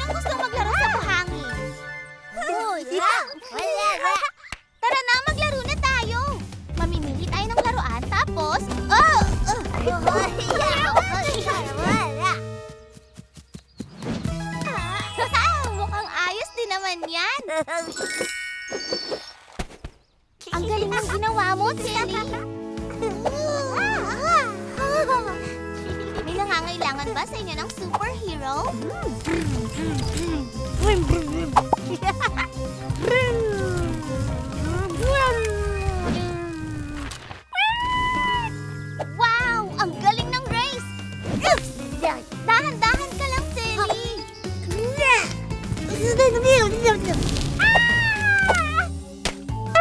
Sinong gustong maglaro sa buhangin? Tara na, maglaro na tayo. Mamimili tayo ng laruan, tapos... Mukhang ayos din naman yan. Ang galing ng ginawa mo, Tilly. May nangangailangan ba sa inyo ng superhero? Wow! Ang galing ng race! Dahan-dahan ka lang, Tilly.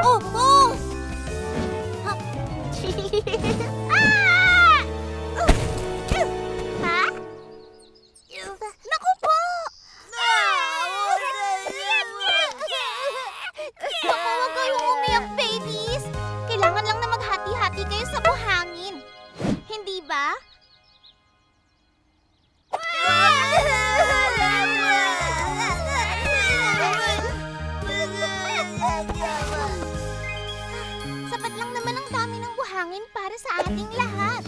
Oh! Oh! Ha? Naku po! Naku, huwag kayong umiyak, babies. Kailangan lang na maghati-hati kayo sa buhangin. Hindi ba? Sapat lang naman ang dami ng buhangin para sa ating lahat.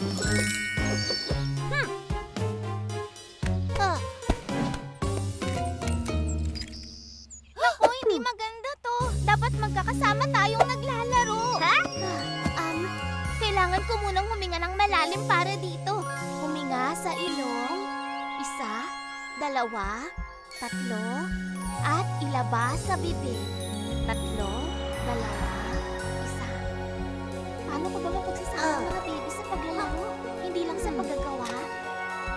Naku, hindi maganda to. Dapat magkakasama tayong naglalaro. Ha? Kailangan ko munang huminga ng malalim para dito. Huminga sa ilong. 1, 2, 3, at ilabas sa bibig. 3, 2, 1. Paano ko ba mapagsasama ang mga baby sa paglalaro? Hindi lang sa paggagawa,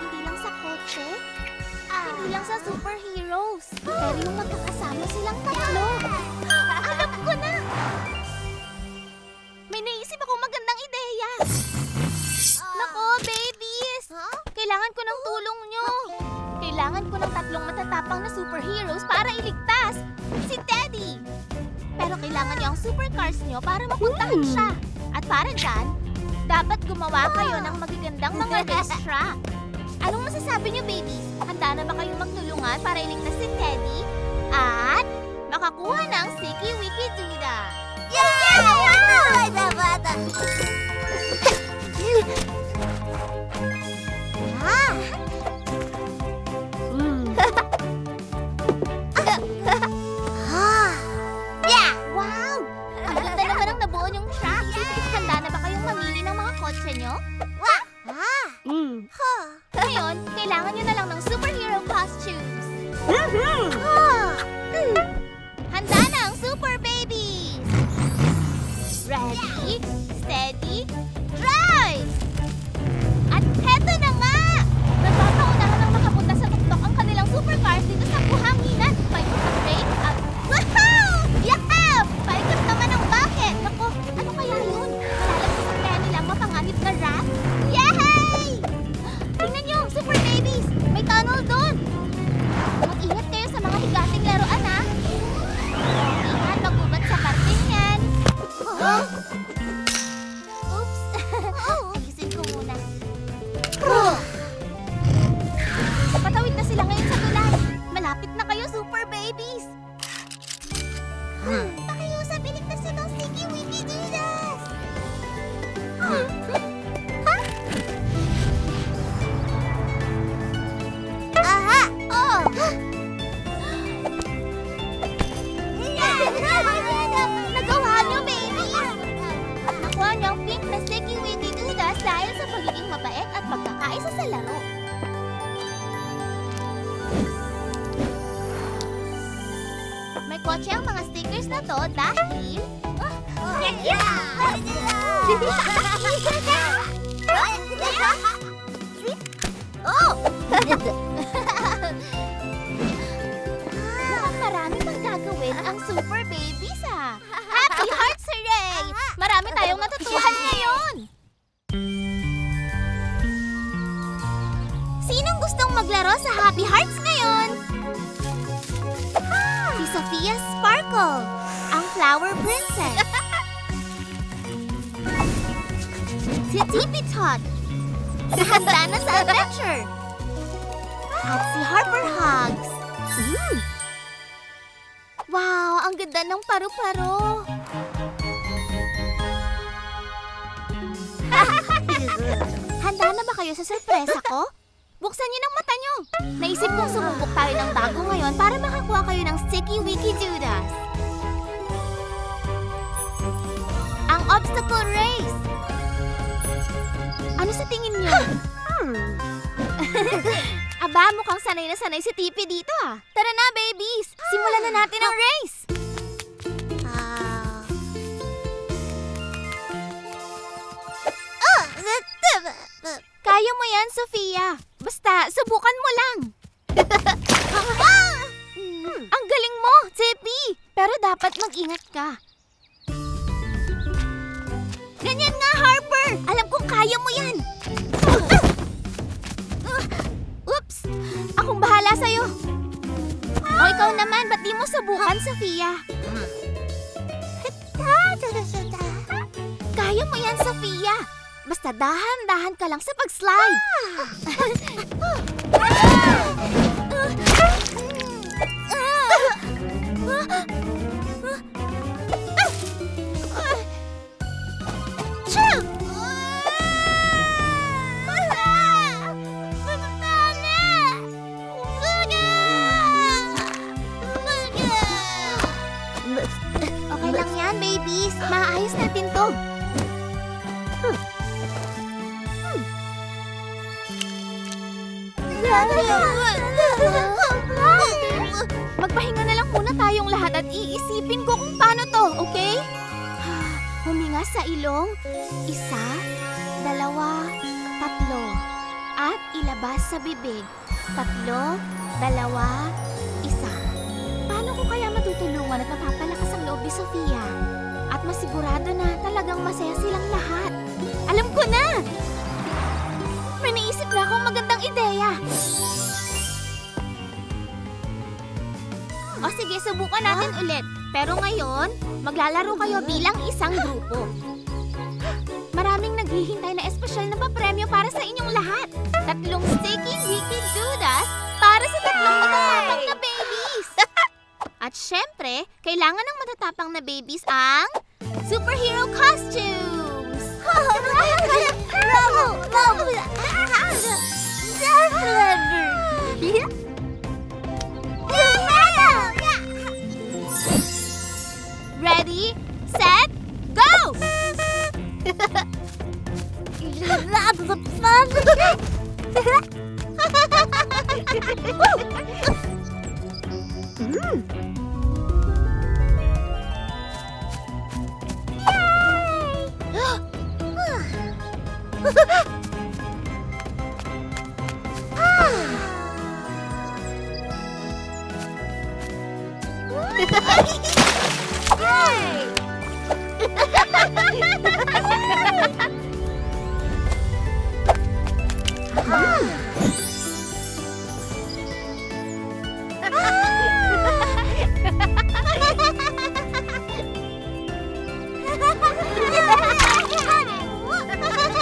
hindi lang sa kotse, hindi lang sa superheroes, pero yung magkakasama silang 3. Alam ko na! May naisip akong magandang ideya! Nako, babies! Kailangan ko ng tulong nyo! Kailangan ko ng 3 matatapang na superheroes para iligtas! Si Teddy! Pero kailangan nyo ang supercars nyo para mapuntahan siya. At para dyan, dapat gumawa kayo ng magagandang mga race track. Anong masasabi nyo, babies? Handa na ba kayong magtulungan para iligtas si Teddy? At makakuha ng Sticky Wiki Duda? Wow! Ang ganda naman ang nabuo niyong track. Handa na ba kayong mamili ng mga kotse niyo? Ngayon, kailangan niyo na lang ng superhero costumes. Handa na ang super babies! Ready, steady, drive! At heto na nga! Nagpapaunahan ng makapunta sa tuktok ang kanilang supercars dito sa buhanginan. Paikot ang brake at... Woohoo! Yahoo! Paikot naman ang bucket! Naku, ano kaya yun? Malalagay sa kaya nilang mapanganib na rat? Yay! Tingnan niyo, super babies! May tunnel doon! Mag-ingat kayo sa mga higating laruan, ha? Ingat, mag-ubat sa parting yan. Oops! Ayusin ko muna. Patawid na sila ngayon sa tulay. Malapit na kayo, super babies! Pakiusap, iligtas nyo ng Sticky Wiki Dudas! Aha! Oh! Nagawa nyo, babies! Nakuha nyo ang pink na Sticky Wiki Dudas dahil sa pagiging mabait at magkakaisa sa laro. May kotse ang mga stickers na to dahil... Oh! Mukhang marami pang gagawin ang super babies, ha? Happy Hearts, hooray! Marami tayong natutuhan ngayon! Sinong gustong maglaro sa Happy Hearts ngayon? Si Sophia Sparkle, ang Flower Princess. Si Tippy Tot, handa na sa adventure. At si Harper Hugs, Wow, ang ganda ng paru-paro. Handa na ba kayo sa sorpresa ko? Buksan niyo ng mata niyo. Naisip kong sumubok tayo ng bago ngayon para makakuha kayo ng Sticky Wiki Dudas. Ang obstacle race. Ano sa tingin niyo? Aba, mukhang sanay na sanay si Tipi dito ah. Tara na, babies. Simulan na natin ang race. Kaya mo yan, Sofia. Basta, subukan mo lang. Ang galing mo, Tipi. Pero dapat mag-ingat ka. Ganyan nga, Harper. Alam kong kaya mo yan. Oops! Akong bahala sa'yo. O ikaw naman, ba't di mo subukan, Sofia? Kaya mo yan, Sofia. Basta dahan-dahan ka lang sa pag-slide. Okay lang yan, babies. Maayos natin to. Magpahinga na lang muna tayong lahat at iisipin ko kung paano to, okay? Huminga sa ilong. 1, 2, 3. At ilabas sa bibig. 3, 2, 1. Paano ko kaya matutulungan at mapapalakas ang loob ni Sofia? At masigurado na talagang masaya silang lahat. Alam ko na! May naisip na akong magandang ideya. O sige, subukan natin ulit. Pero ngayon, maglalaro kayo bilang isang grupo. Maraming naghihintay na espesyal na papremyo para sa inyong lahat. 3 Sticky Wiki Dudas para sa 3 matatapang na babies. At syempre, kailangan ng matatapang na babies ang superhero costumes. Ready, set, go!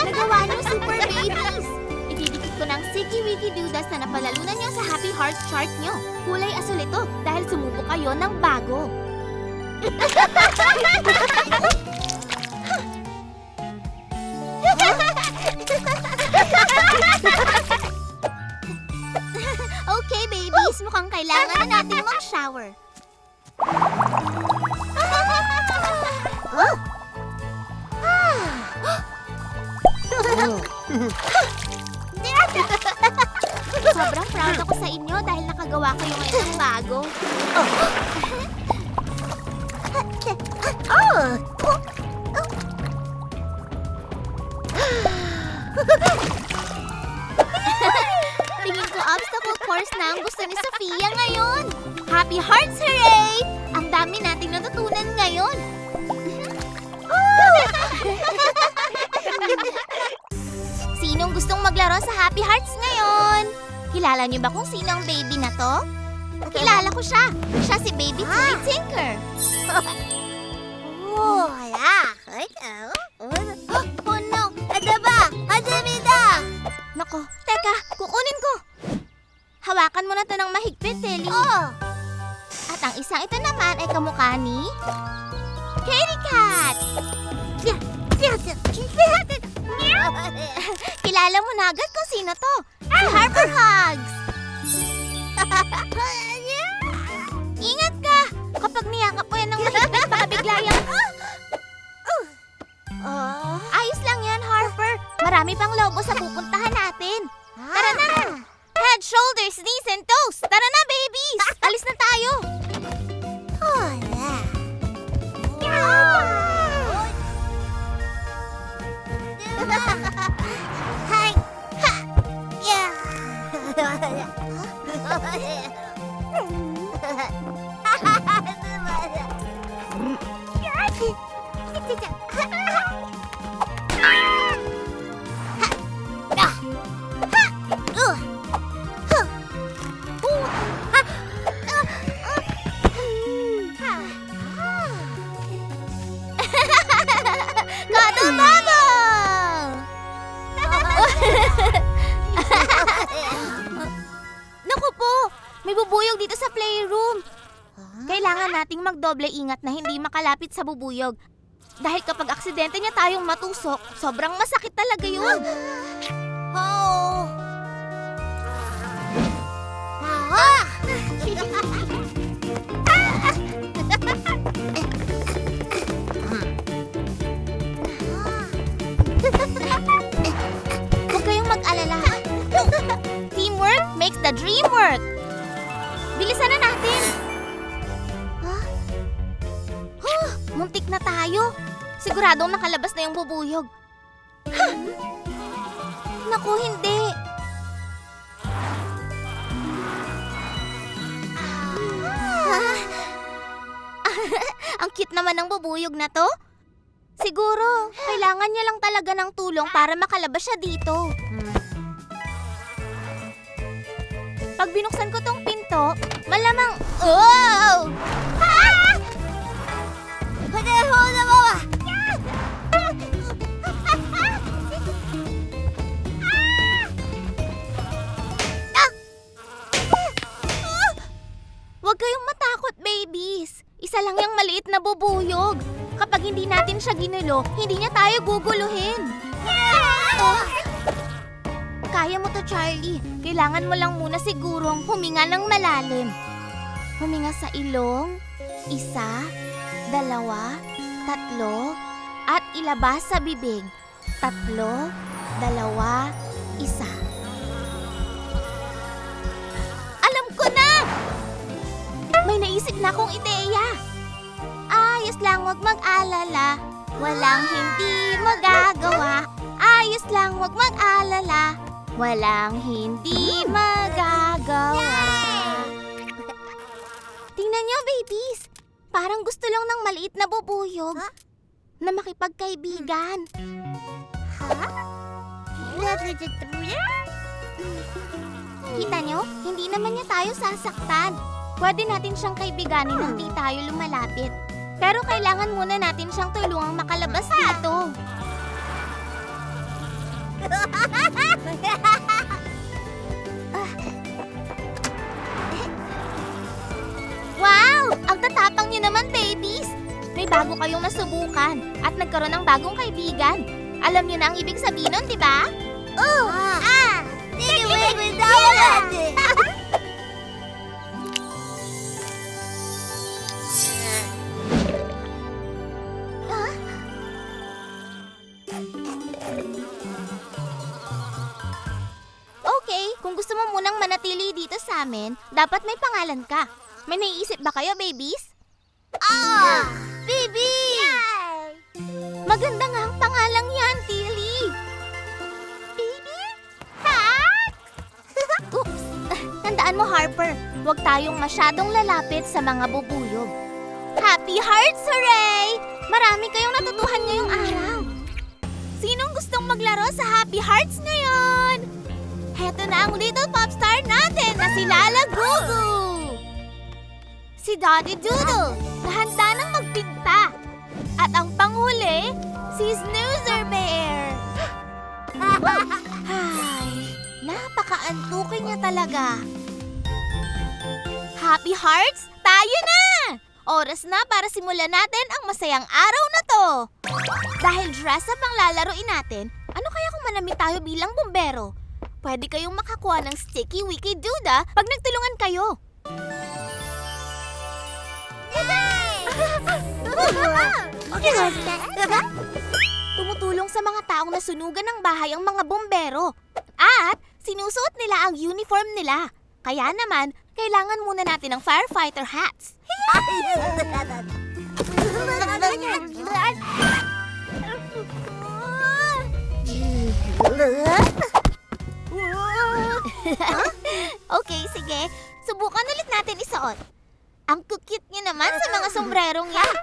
Nagawa niyo, super babies! Ididikit ko ng Sticky Wiki Dudas na napalalunan niyo sa Happy Hearts chart niyo. Kulay asul ito dahil sumubok kayo ng bago. Okay, babies. Mukhang kailangan na natin mag-shower. Sobrang proud ako sa inyo dahil nakagawa kayo ngayon ng bago. Tingin ko obstacle course na ang gusto ni Sofia ngayon. Happy Hearts, hooray! Ang dami nating natutunan ngayon. Sinong gustong maglaro sa Happy Hearts ngayon? Kilala niyo ba kung sino ang baby na to? Kilala ko siya. Siya si Baby Toy Tinker. Oh no! Ada ba? Adamida! Nako, teka, kukunin ko. Hawakan mo na to ng mahigpit, Telly. Oh. At ang isang ito naman ay kamukha ni Kitty Cat. Kilala mo na agad kung sino to. Si Harper Hugs. Ingat ka! Kapag niyakap mo yan ng mahigpit, baka bigla yung... Ayos lang yan, Harper. Marami pang lobo sa pupuntahan natin. Tara na! Head, shoulders, knees, and toes! Tara na, babies! Alis na tayo! Hi! Ha! Yeah! Cuddle bubble! Naku po! May bubuyog dito sa playroom. Kailangan nating magdoble ingat na hindi makalapit sa bubuyog. Dahil kapag aksidente niya tayong matusok, sobrang masakit talaga yun. Oh! Huwag kayong mag-alala. Teamwork makes the dream work. Bilisan na natin. Muntik na tayo. Siguradong nakalabas na yung bubuyog. Naku, hindi. Ang cute naman ng bubuyog na to. Siguro, kailangan niya lang talaga ng tulong para makalabas siya dito. Pag binuksan ko tong pinto, malamang... Oh! Ah! Hold mo! Huwag kayong matakot, babies. Isa lang yung maliit na bubuyog. Kapag hindi natin siya ginulo, hindi niya tayo guguluhin. Kaya mo to, Charlie. Kailangan mo lang muna sigurong huminga ng malalim. Huminga sa ilong, 1, 2, 3, at ilabas sa bibig. 3, 2, 1. Alam ko na! May naisip na akong ideya. Ayos lang, huwag mag-alala. Walang hindi magagawa. Ayos lang, huwag mag-alala. Walang hindi magagawa. Tingnan niyo, babies. Parang gusto lang ng maliit na bubuyog na makipagkaibigan. Kita niyo, hindi naman niya tayo sasaktan. Pwede natin siyang kaibiganin nang di tayo lumalapit. Pero kailangan muna natin siyang tulungang makalabas dito. Wow! Ang tatapang niyo naman, babies! May bago kayong nasubukan at nagkaroon ng bagong kaibigan. Alam niyo na ang ibig sabihin nun, di ba? Oh! Take away with that! Okay, kung gusto mo munang manatili dito sa amin, dapat may pangalan ka. May naiisip ba kayo, babies? Baby! Maganda nga ang pangalang yan, Tilly. Baby? Hat? Oops! Tandaan mo, Harper, huwag tayong masyadong lalapit sa mga bubuyog. Happy Hearts, hooray! Marami kayong natutuhan ngayong araw. Sinong gustong maglaro sa Happy Hearts ngayon? Heto na ang little pop star natin na si Lala Gugu. Si Daddy Doodle na handa nang magpinta. At ang panghuli, si Snoozer Bear. Ay, napaka-antukin niya talaga. Happy Hearts, tayo na! Oras na para simulan natin ang masayang araw na to. Dahil dress up ang lalaroin natin, ano kaya kung manamit tayo bilang bumbero? Pwede kayong makakuha ng Sticky Wiki Duda pag nagtulungan kayo. Tumutulong sa mga taong nasunugan ng bahay ang mga bumbero. At sinusuot nila ang uniform nila. Kaya naman, kailangan muna natin ng firefighter hats. Okay, sige. Subukan ulit natin isuot. Ang cute niyo naman sa mga sombrerong yan.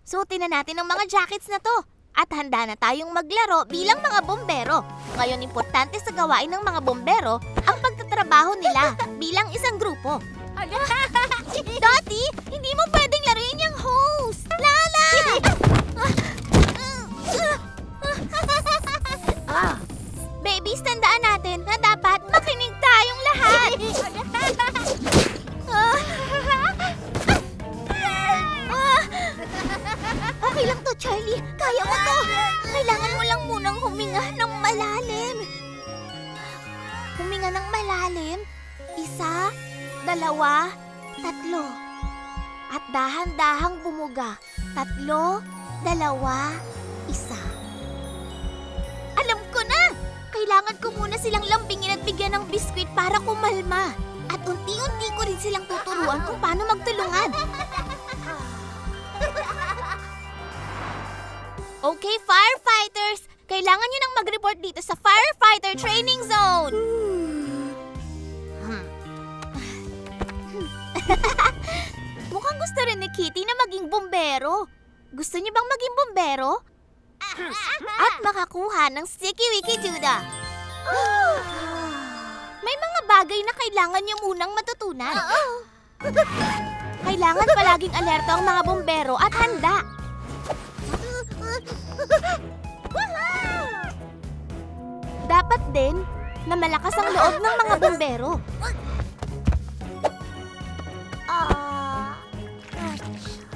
Suotin na natin ang mga jackets na to. At handa na tayong maglaro bilang mga bombero. Ngayon, importante sa gawain ng mga bombero ang pagtatrabaho nila bilang isang grupo. Dottie, hindi mo pwedeng laruin yung hose! Lala! Babies, tandaan natin na dapat makinig tayong lahat. Okay lang to, Charlie. Kaya mo to. Kailangan mo lang munang huminga ng malalim. Huminga ng malalim. 1, 2, 3. At dahan-dahang bumuga. 3, 2, 1. Alam ko na! Kailangan ko muna silang lambingin at bigyan ng biskwit para kumalma. At unti-unti ko rin silang tuturuan kung paano magtulungan. Okay, firefighters! Kailangan nyo nang mag-report dito sa Firefighter Training Zone! Mukhang gusto rin ni Kitty na maging bumbero. Gusto niyo bang maging bumbero? At makakuha ng Sticky Wiki Duda. May mga bagay na kailangan niyo munang matutunan. Kailangan palaging alerto ang mga bumbero at handa. Dapat din na malakas ang loob ng mga bumbero.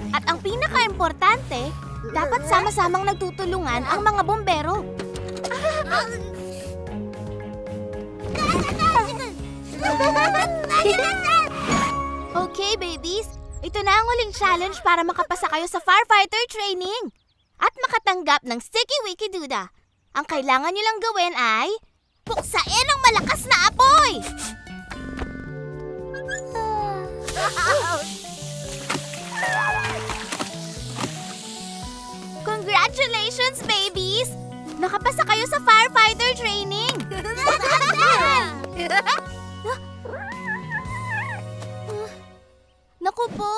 At ang pinaka-importante, dapat sama-samang nagtutulungan ang mga bumbero. Okay, babies. Ito na ang huling challenge para makapasa kayo sa firefighter training at makatanggap ng Sticky Wiki Duda. Ang kailangan nyo lang gawin ay puksain ang malakas na apoy! Congratulations, babies! Nakapasa kayo sa firefighter training! Naku po!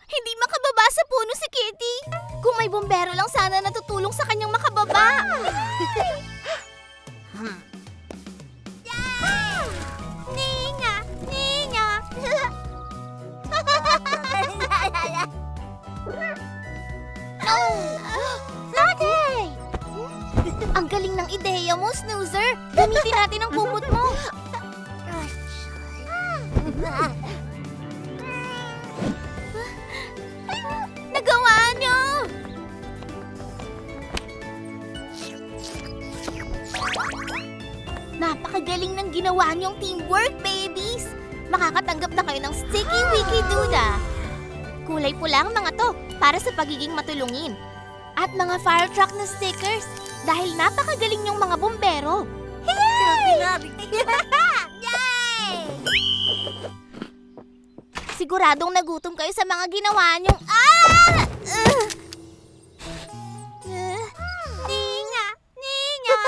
Hindi makababa sa puno si Kitty! Kung may bumbero lang sana natutulong sa kanyang makababa! Ninga! Ninga! Ate! Ang galing ng ideya mo, Snoozer! Gamitin natin ang kumot mo! Nagawa niyo! Napakagaling ng ginawa niyong teamwork, babies! Makakatanggap na kayo ng Sticky Wiki Duda. Kulay pula ang mga to para sa pagiging matulungin. At mga fire truck na stickers dahil napakagaling yung mga bumbero. Yay! Yay! Siguradong nagutom kayo sa mga ginawa niyong... Ninga! Ninga!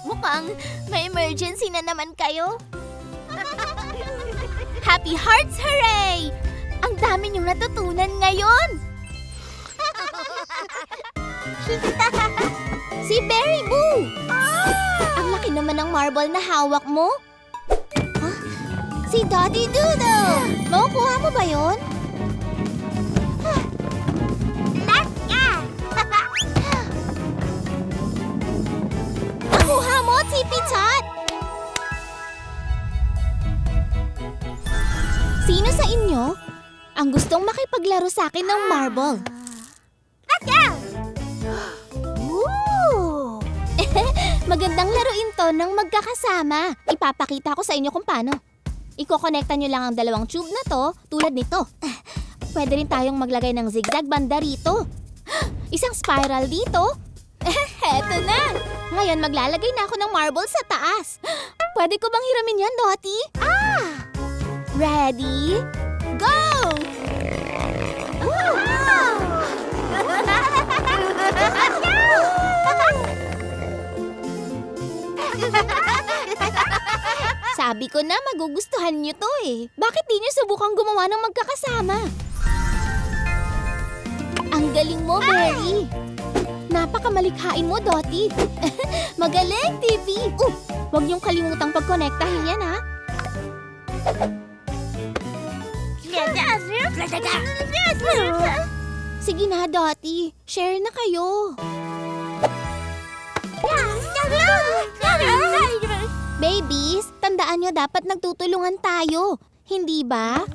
Mukhang may emergency na naman kayo. Happy Hearts, hooray! Ang dami niyong natutunan ngayon! Si Berry Boo! Ang laki naman ng marble na hawak mo. Huh? Si Dottie Doodle! Makukuha mo ba yun? Nakuha mo, Tippy Tot! Sino sa inyo ang gustong makipaglaro sa akin ng marble? Let's go! Ooh! Magandang laruin to ng magkakasama. Ipapakita ko sa inyo kung paano. Iko-connecta nyo lang ang dalawang tube na to tulad nito. Pwede rin tayong maglagay ng zigzag banda rito. Isang spiral dito. Heto na! Ngayon maglalagay na ako ng marble sa taas. Pwede ko bang hiramin yan, Dottie? Ready? Go! Sabi ko na magugustuhan niyo to eh. Bakit di niyo subukang gumawa ng magkakasama? Ang galing mo, Berry. Napakamalikhain mo, Dottie. Magaling, TV. Huwag niyong kalimutang pagkonektahin yan, ha? Sige na, Dottie. Share na kayo. Babies, tandaan nyo dapat nagtutulungan tayo. Hindi ba?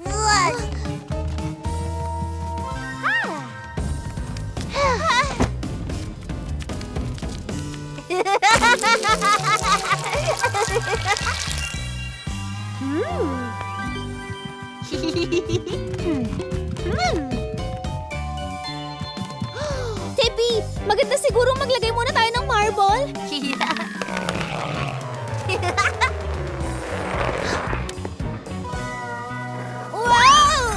Tippy, maganda siguro maglagay muna tayo ng marble. Wow!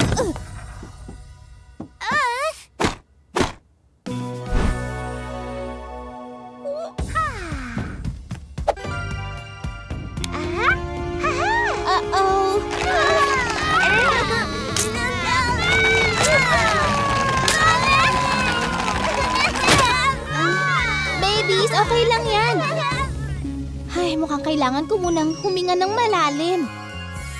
Uh-oh. Babies, okay lang yan. Ay, mukhang kailangan ko munang huminga ng malalim.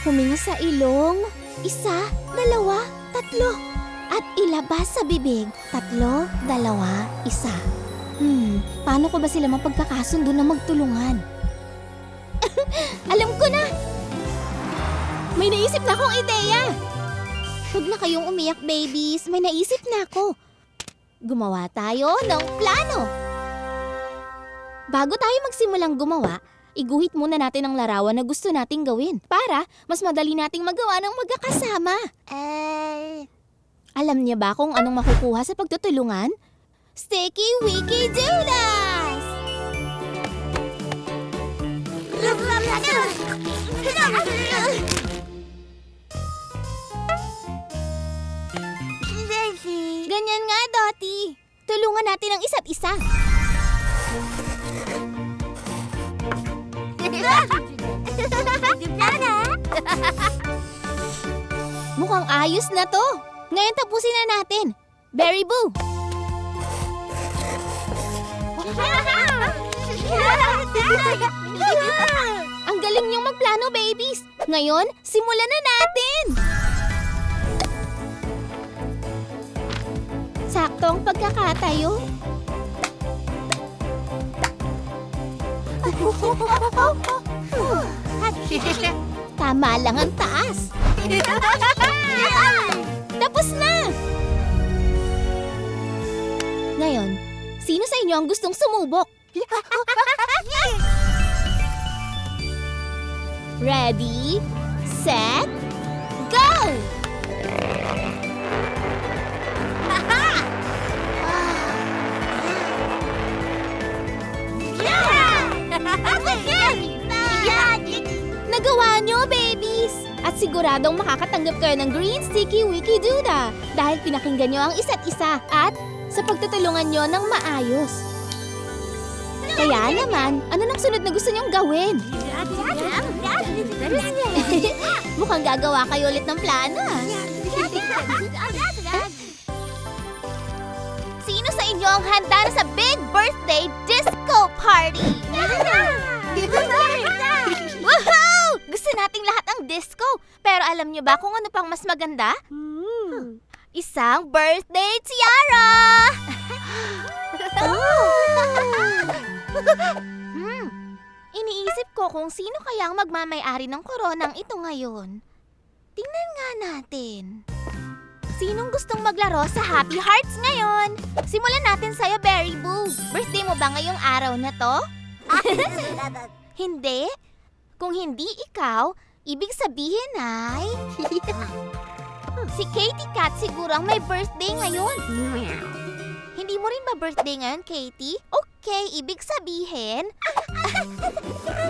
Huminga sa ilong. 1, 2, 3. At ilabas sa bibig. 3, 2, 1. Paano ko ba sila mapagkakasundo na magtulungan? Alam ko na! May naisip na akong ideya! Huwag na kayong umiyak, babies. May naisip na ako. Gumawa tayo ng plano. Bago tayo magsimulang gumawa, iguhit muna natin ang larawan na gusto nating gawin para mas madali nating magawa ng magkakasama. Alam niya ba kung anong makukuha sa pagtutulungan? Sticky Wiki Doodles! Ganyan nga, Dottie. Tulungan natin ang isa't isa. Mukhang ayos na to. Ngayon tapusin na natin. Berry Boo! Ang galing niyong magplano, babies. Ngayon, simulan na natin. Sakto ang pagkakatayo. Tama lang ang taas. Tapos na! Ngayon, sino sa inyo ang gustong sumubok? Ready, set, go! Nagawa nyo, babies! At siguradong makakatanggap kayo ng Green Sticky Wiki Duda dahil pinakinggan nyo ang isa't isa at sa pagtutulungan nyo ng maayos. Kaya naman, ano nang sunod na gusto nyong gawin? Mukhang gagawa kayo ulit ng plano, ah. Sino sa inyo ang handa na sa Big Birthday Disco Party? Woohoo! Gusto nating lahat ang disco. Pero alam niyo ba kung ano pang mas maganda? Isang birthday tiara! Iniisip ko kung sino kaya ang magmamay-ari ng koronang ito ngayon. Tingnan nga natin. Sinong gustong maglaro sa Happy Hearts ngayon? Simulan natin sa'yo, Berry Boo. Birthday mo ba ngayong araw na to? Hindi? Kung hindi ikaw, ibig sabihin ay... si Katie Cat siguro ang may birthday ngayon. Hindi mo rin ba birthday ngayon, Katie? Okay, ibig sabihin...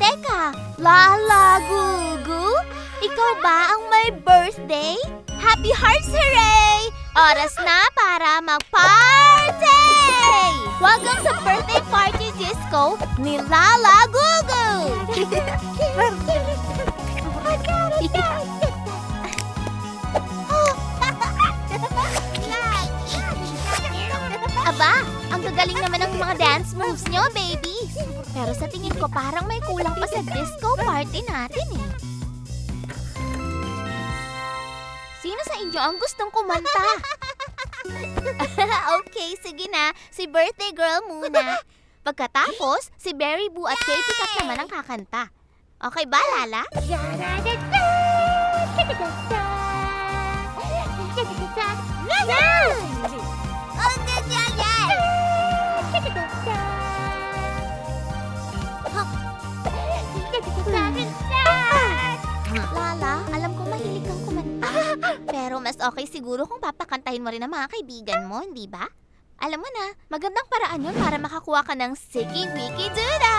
Teka, Lala Gugu? Ikaw ba ang may birthday? Happy Hearts Hooray! Oras na para mag-party! Welcome sa birthday party disco ni Lala Gugu! Aba, ang gagaling naman ng mga dance moves nyo, babies. Pero sa tingin ko parang may kulang pa sa disco party natin eh. Sino sa inyo ang gustong kumanta? Okay, sige na. Si birthday girl muna. Pagkatapos, si Berry Boo at Katie Cat naman ang kakanta. Okay ba, Lala? Lala, alam ko mahilig kang kumanta. Pero mas okay siguro kung papakantahin mo rin ang mga kaibigan mo, hindi ba? Alam mo na, magandang paraan yun para makakuha ka ng Siki Wiki Duda!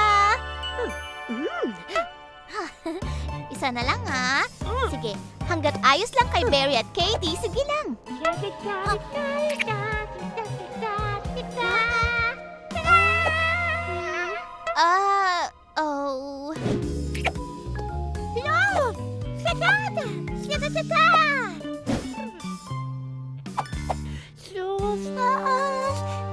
Isa na lang ha. Sige, hanggat ayos lang kay Berry at Katie, sige lang. Oh... Hello! Sakata! Sakata!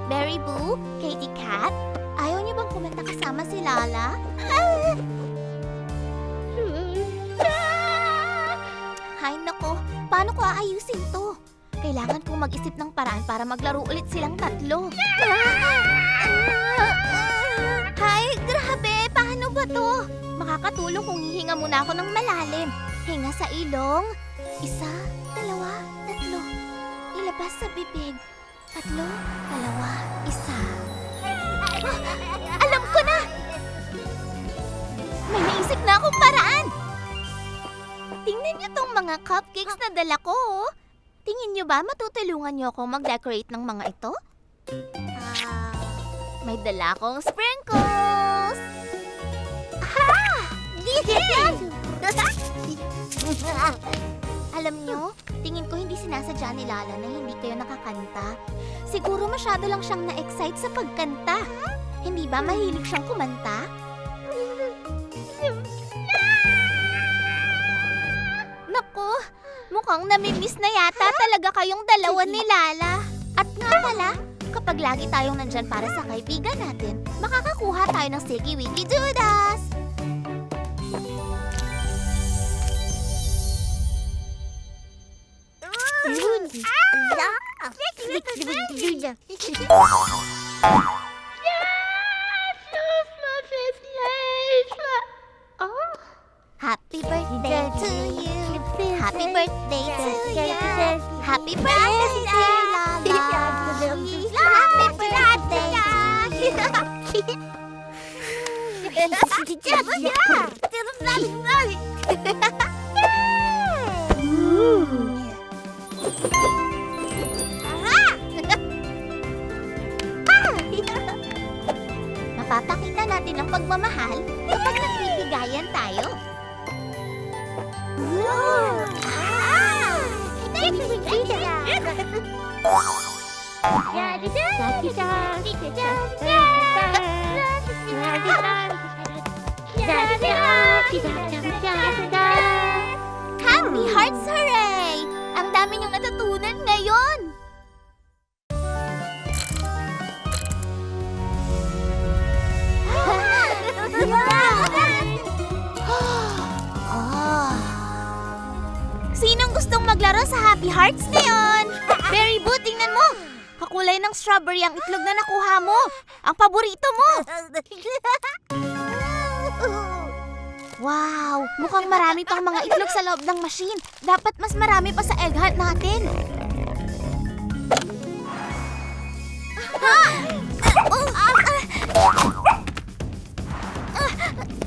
Berry Boo, Katie Cat, ayaw niyo bang kumanta kasama si Lala? Hay nako, paano ko aayusin to? Kailangan kong mag-isip ng paraan para maglaro ulit silang tatlo. Hay, grabe! Paano ba to? Makakatulong kung hihinga muna ako ng malalim. Hinga sa ilong. 1, 2, 3. Ilabas sa bibig. 3, 2, 1. Alam ko na! May naisip na akong paraan! Tingnan niyo tong mga cupcakes na dala ko. Tingin niyo ba matutulungan niyo akong mag-decorate ng mga ito? May dala akong sprinkles! Alam niyo, tingin ko hindi sinasadya ni Lala na hindi kayo nakakanta. Siguro masyado lang siyang na-excite sa pagkanta. Hindi ba mahilig siyang kumanta? Naku, mukhang namimiss na yata talaga kayong dalawa ni Lala. At nga pala, kapag lagi tayong nandyan para sa kaibigan natin, makakakuha tayo ng Siki Wiki Dudas! Happy birthday to you. Happy birthday to you. Happy birthday, Lala. Happy Mapapakita natin ang pagmamahal kapag nagbibigayan tayo. Happy Hearts Hooray! Ang dami niyong natutunan ngayon! Sinong gustong maglaro sa Happy Hearts ngayon? Berry Boo, tingnan mo! Kakulay ng strawberry ang itlog na nakuha mo. Ang paborito mo. Wow! Mukhang marami pang mga itlog sa loob ng machine. Dapat mas marami pa sa egg hunt natin.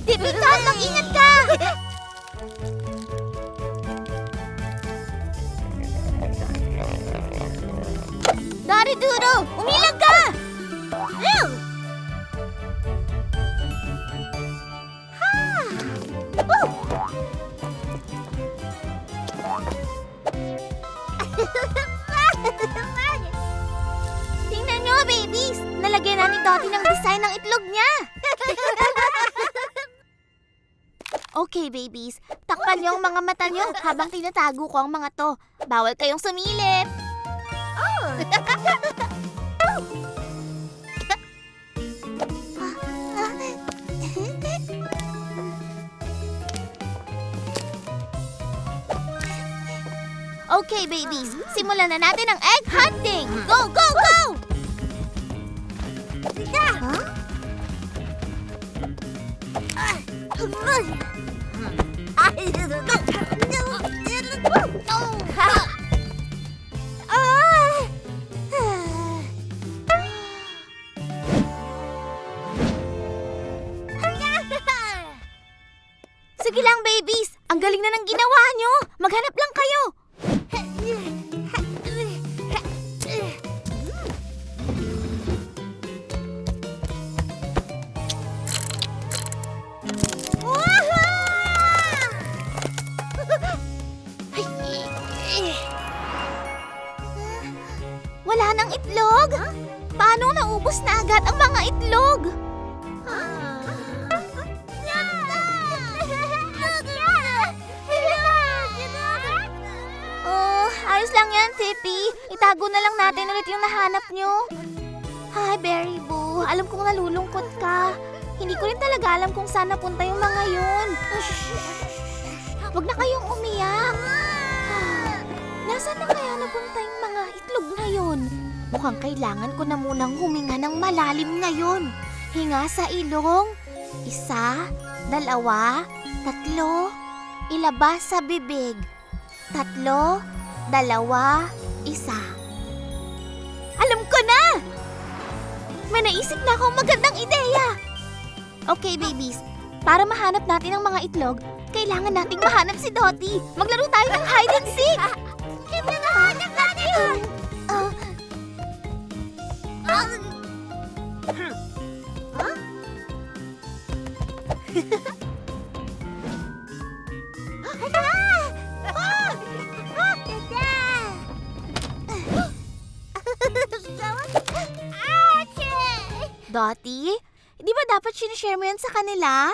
Tipitan, mag-ingat ka! Dari-duro, umilag ka! Tingnan nyo, babies! Nalagyan na ni Dottie ng design ng itlog niya. Okay, babies. Takpan niyo ang mga mata niyo habang tinatago ko ang mga to. Bawal kayong sumilip. Okay, babies. Simulan na natin ang egg hunting. Go, go, go! Huh? Sige lang, babies. Ang galing na ng ginawa nyo. Maghanap lang kayo. Wala nang itlog? Paano naubos na agad ang mga itlog? Ayos lang yan, Tippy. Itago na lang natin ulit yung nahanap nyo. Hi, Berry Boo. Alam kong nalulungkot ka. Hindi ko rin talaga alam kung saan napunta yung mga yun. Huwag na kayong umiyak. Nasaan na kaya napunta yung mga itlog na yun? Mukhang kailangan ko na munang huminga ng malalim ngayon. Hinga sa ilong. 1, 2, 3. Ilabas sa bibig. 3, 2, 1. Alam ko na! May naisip na akong magandang ideya. Okay, babies. Para mahanap natin ang mga itlog, kailangan nating mahanap si Dottie. Maglaro tayo ng hide and seek. Hanap natin! Dottie, di ba dapat sinishare mo yan sa kanila?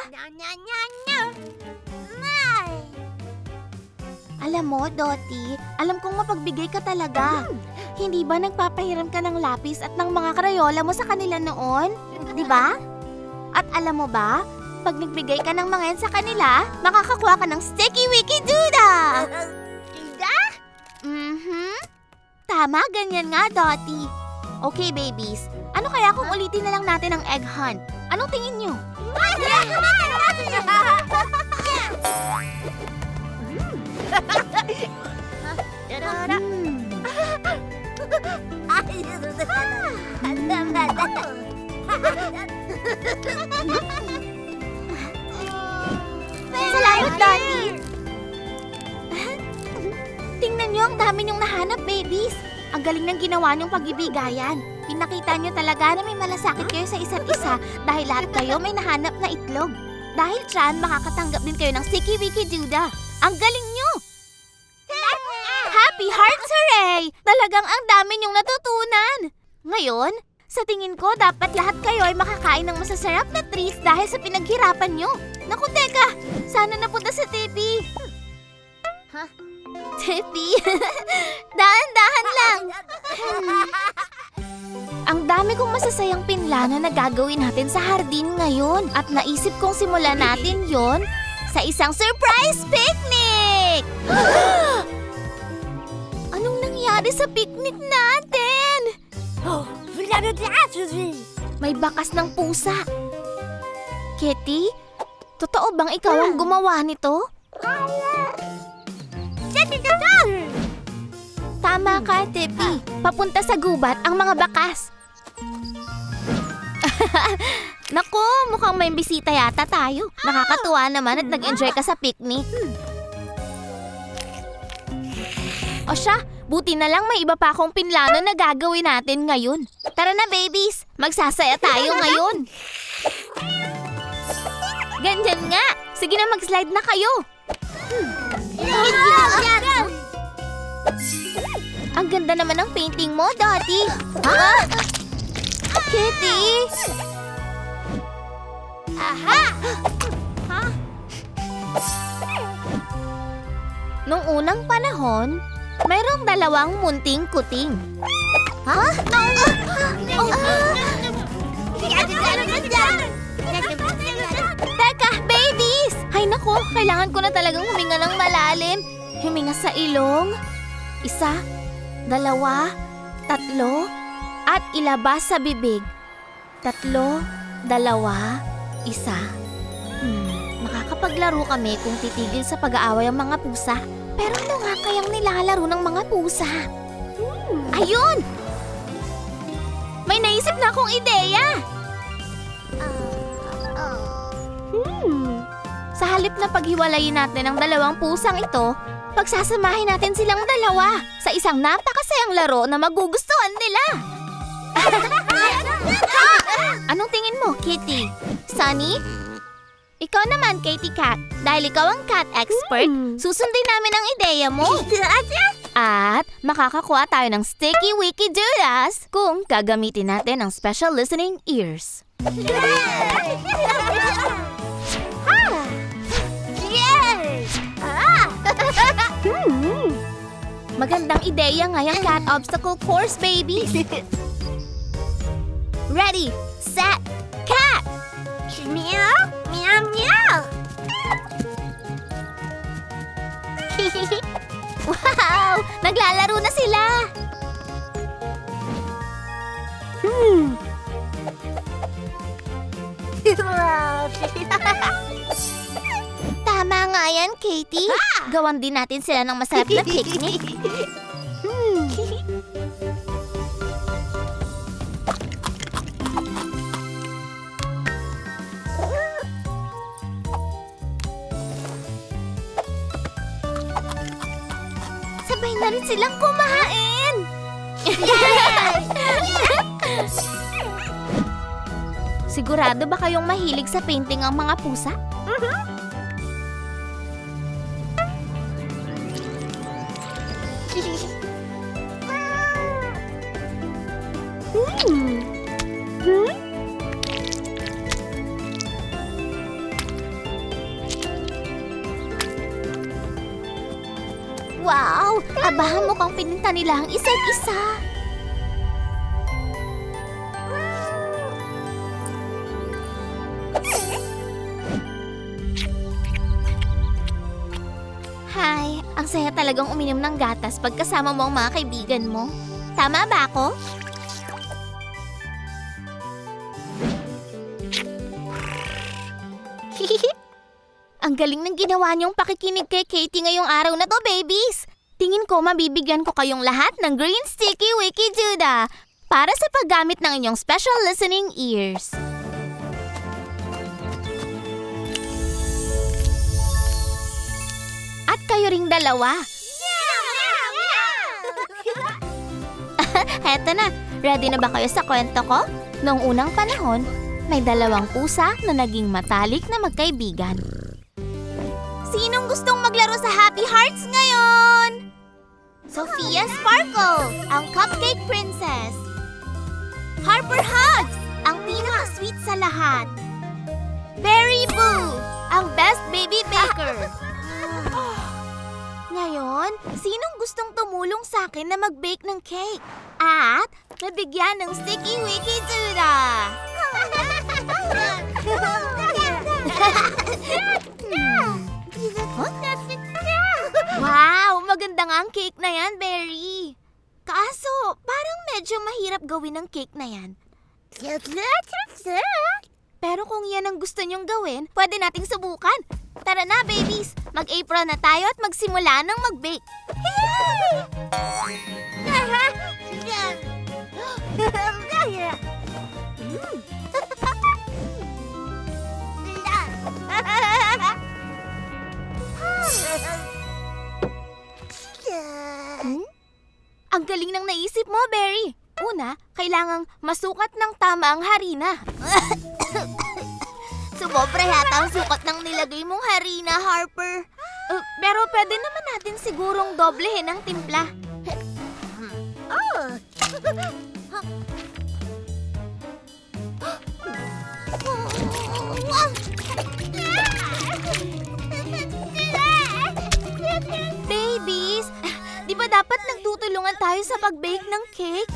Alam mo, Dottie, alam kong mapagbigay ka talaga. Hindi ba nagpapahiram ka ng lapis at ng mga krayola mo sa kanila noon? Di ba? At alam mo ba, pag nagbigay ka ng mga yan sa kanila, makakakuha ka ng Sticky Wiki Duda! Duda? Tama, ganyan nga, Dottie. Okay, babies. Ano kaya kung ulitin na lang natin ang egg hunt? Anong tingin nyo? Salamat, Dottie. Tingnan nyo, ang dami nyong nahanap, babies. Ang galing ng ginawa nyong pag-ibigayan. Pinakita nyo talaga na may malasakit kayo sa isa't isa dahil lahat kayo may nahanap na itlog. Dahil dyan, makakatanggap din kayo ng Sticky Wiki Duda. Ang galing nyo! Happy Hearts Hooray! Talagang ang dami nyong natutunan. Ngayon, sa tingin ko, dapat lahat kayo ay makakain ng masasarap na treats dahil sa pinaghirapan nyo. Naku, teka! Sana napunta sa Tippy. Tippy? Dahan-dahan lang. Ang dami kong masasayang pinlano na gagawin natin sa hardin ngayon. At naisip kong simulan natin yon sa isang surprise picnic! Anong nangyari sa picnic natin? May bakas ng pusa. Kitty? Totoo bang ikaw ang gumawa nito? Tama ka, Tippy. Papunta sa gubat ang mga bakas. Naku, mukhang may bisita yata tayo. Nakakatuwa naman at nag-enjoy ka sa picnic. O siya, buti na lang may iba pa akong pinlano na gagawin natin ngayon. Tara na, babies. Magsasaya tayo ngayon. Ganyan nga. Sige na, mag-slide na kayo. Ang ganda naman ng painting mo, Dottie. Ha? Kitty! Aha! Ha? Nung unang panahon, mayroong dalawang munting kuting. Ha? Teka, babies! Ay nako, kailangan ko na talagang huminga ng malalim. Huminga sa ilong. 1, 2, 3, at ilabas sa bibig. 3, 2, 1. Makakapaglaro kami kung titigil sa pag-aaway ang mga pusa. Pero ano nga kayang nilalaro ng mga pusa? Ayun! May naisip na akong ideya! Sa halip na paghiwalayin natin ang dalawang pusang ito, pagsasamahin natin silang dalawa sa isang napakasayang laro na magugustuhan nila. Anong tingin mo, Kitty? Sunny? Ikaw naman, Katie Cat. Dahil ikaw ang cat expert, susundin namin ang ideya mo. At makakakuha tayo ng Sticky Wicky Dudas kung gagamitin natin ang special listening ears. Magandang ideya nga yung cat obstacle course, baby. Ready, set, cat! Meow, meow, meow! Wow! Naglalaro na sila! Tama nga yan, Katie. Gawan din natin sila ng masarap na picnic. Sabay na rin silang kumain! Sigurado ba kayong mahilig sa painting ang mga pusa? Wow! Abahan mo kang pininta nila ang isa't isa. Hi! Ang saya talagang uminom ng gatas pagkasama mo ang mga kaibigan mo. Tama ba ako? Ang galing ng ginawa niyong pakikinig kay Katie ngayong araw na to, babies! Tingin ko mabibigyan ko kayong lahat ng Green Sticky Wicky Duda para sa paggamit ng inyong special listening ears. At kayo ring dalawa. Heto na, ready na ba kayo sa kwento ko? Noong unang panahon, may dalawang pusa na naging matalik na magkaibigan. Sinong gustong maglaro sa Happy Hearts ngayon? Sophia Sparkle, ang Cupcake Princess. Harper Hugs, ang pinaka-sweet sa lahat. Berry Boo, ang best baby baker. Ngayon, sinong gustong tumulong sa akin na mag-bake ng cake? At nabigyan ng Sticky Wicky Duda? Wow! Maganda nga ang cake na yan, Berry. Kaso, parang medyo mahirap gawin ang cake na yan. Pero kung yan ang gusto niyong gawin, pwede nating subukan. Tara na, babies! Mag-apron na tayo at magsimula ng mag-bake. Hmm? Ang galing ng naisip mo, Berry. Una, kailangang masukat ng tama ang harina. Sumobra yata ang sukat ng nilagay mong harina, Harper. Pero pwede naman natin sigurong doblehin ang timpla. Babies, di ba dapat nagtutulungan tayo sa pag-bake ng cake?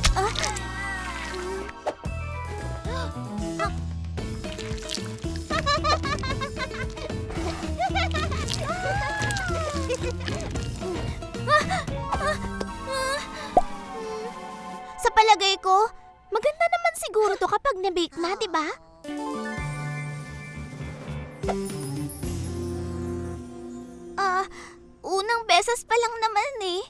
Sa palagay ko, maganda naman siguro to kapag na-bake na, di ba? Unang beses pa lang naman eh.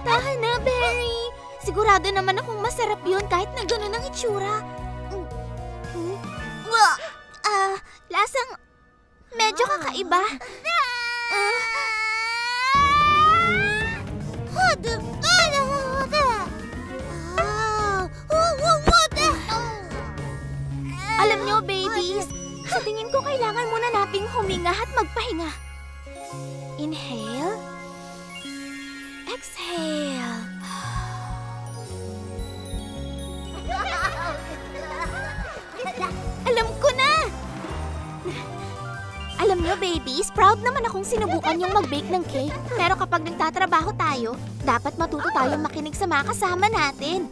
Tahan na, Berry. Sigurado naman akong masarap yun kahit na gano'n ang itsura. Lasang medyo kakaiba. Alam nyo, babies, sa tingin ko kailangan muna nating huminga at magpahinga. Inhale. Exhale. Alam ko na! Alam nyo, babies, proud naman akong sinubukan yung mag-bake ng cake. Pero kapag nagtatrabaho tayo, dapat matuto tayong makinig sa mga kasama natin.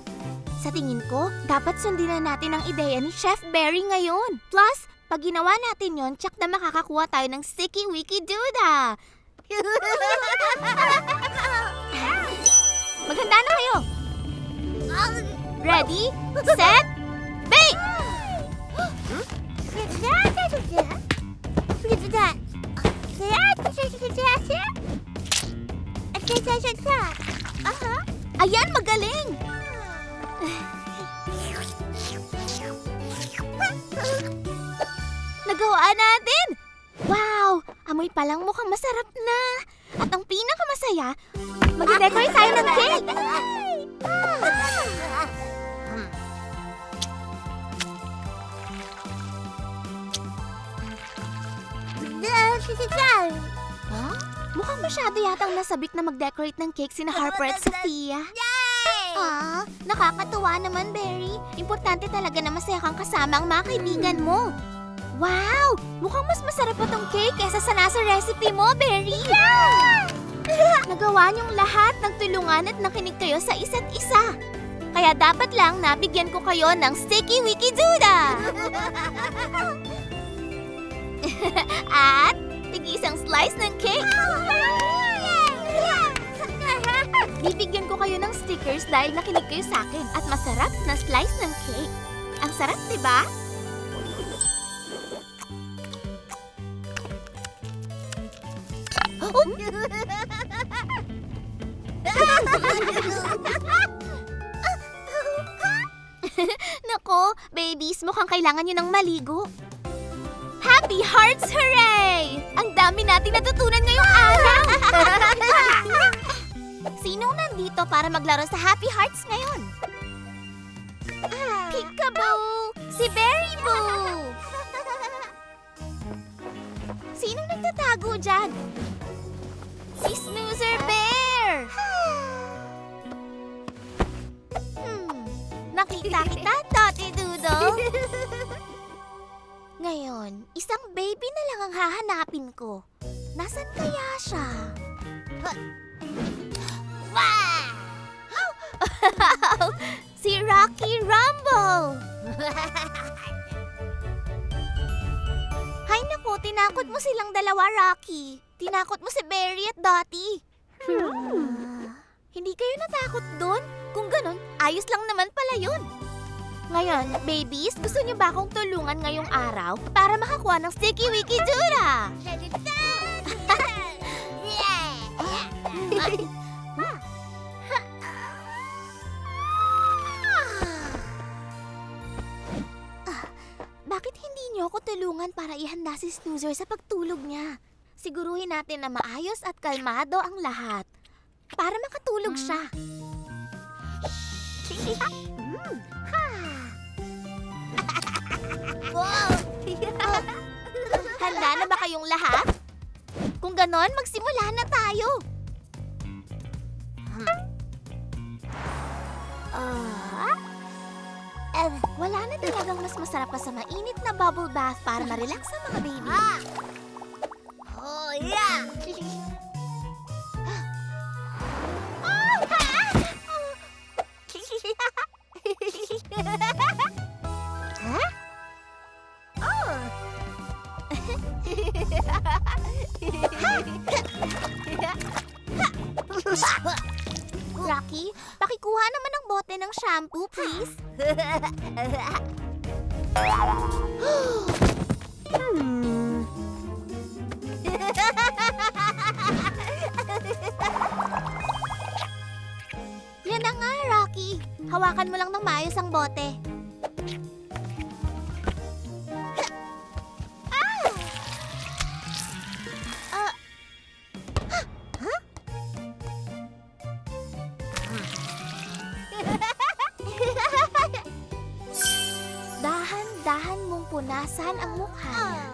Sa tingin ko, dapat sundin na natin ang ideya ni Chef Berry ngayon. Plus, pag ginawa natin yon, tsak na makakakuha tayo ng Sticky Wiki Duda. Maghanda na kayo! Ready, set, bake! Ayan, magaling! Nagawa natin! Wow! Amoy palang mukhang masarap na! At ang pinakamasaya, mag-decorate tayo ng cake! Huh? Mukhang masyado yatang nasabik na mag-decorate ng cake sina Harper at Sophia. Nakakatuwa naman, Berry. Importante talaga na masaya kang kasama ang mga kaibigan mo. Wow! Mukhang mas masarap pa tong cake kesa sa nasa recipe mo, Berry. Nagawa niyong lahat, nagtulungan at nakinig kayo sa isa't isa. Kaya dapat lang nabigyan ko kayo ng Sticky Wiki Duda. At tig-isang slice ng cake. Bibigyan ko kayo ng stickers dahil nakinig kayo sa akin at masarap na slice ng cake. Ang sarap, diba? Nako, babies, mukhang kailangan nyo ng maligo. Happy Hearts! Hooray! Ang dami natin natutunan ngayong araw! Sinong nandito para maglaro sa Happy Hearts ngayon? Peekaboo! Si Berry Boo! Sinong nagtatago dyan? Si Snoozer Bear! Nakita kita, Toti Doodle! Ngayon, isang baby na lang ang hahanapin ko. Nasaan kaya siya? Si Rocky Rumble! Hay naku! ako, tinakot mo silang dalawa, Rocky. Tinakot mo si Barry at Dottie. Hindi kayo natakot doon? Kung ganun, ayos lang naman pala yun. Ngayon, babies, gusto niyo ba akong tulungan ngayong araw para makakuha ng Sticky Wiki Dura? Bakit hindi niyo ako tulungan para ihanda si Snoozer sa pagtulog niya? Siguruhin natin na maayos at kalmado ang lahat para makatulog siya. Handa na ba kayong lahat? Kung ganon, magsimula na tayo. Wala na talagang mas masarap pa sa mainit na bubble bath para ma-relax ang mga baby. Oh, yeah! Rocky, pakikuha naman ng bote ng shampoo, please. Yan na nga, Rocky. Hawakan mo lang ng maayos ang bote. Dahan-dahan mong punasan ang mukha niya.